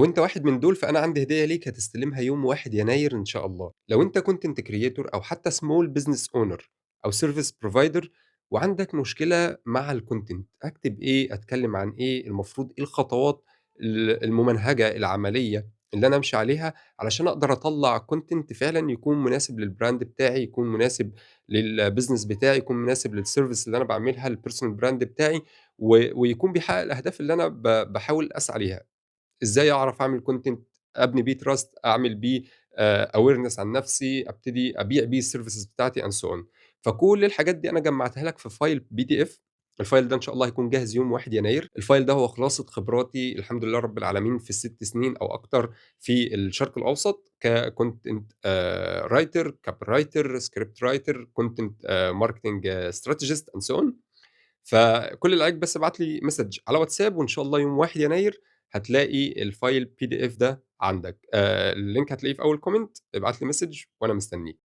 لو أنت واحد من دول، فأنا عندي هدية ليك هتستلمها يوم 1 يناير إن شاء الله. لو أنت content creator أو حتى small business owner أو service provider وعندك مشكلة مع الcontent، أكتب إيه، أتكلم عن إيه، المفروض إيه الخطوات الممنهجة العملية اللي أنا أمشي عليها علشان أقدر أطلّع content فعلًا يكون مناسب للbrand بتاعي، يكون مناسب للbusiness بتاعي، يكون مناسب للservice اللي أنا باعملها الpersonal brand بتاعي، ويكون بيحقق الأهداف اللي أنا باحاول أسعى ليها. إزاي أعرف أعمل content أبني بيه trust، أعمل بيه awareness عن نفسي، أبتدي أبيع بيه الservices بتاعتي and so on. فكل الحاجات دي أنا جمّعتها لك في file PDF. الfile ده إن شاء الله هيكون جاهز يوم 1 يناير. الfile ده هو خلاصة خبراتي الحمد لله رب العالمين في ال6 سنين أو أكتر في الشرق الأوسط كcontent writer، copywriter، script writer، content marketing strategist and so on. فكل اللي عليك بس ابعت لي message على واتساب، وإن شاء الله يوم 1 يناير هتلاقي الfile PDF ده عندك. الlink هتلاقيه في أول comment، ابعت لي message وأنا مستنيك.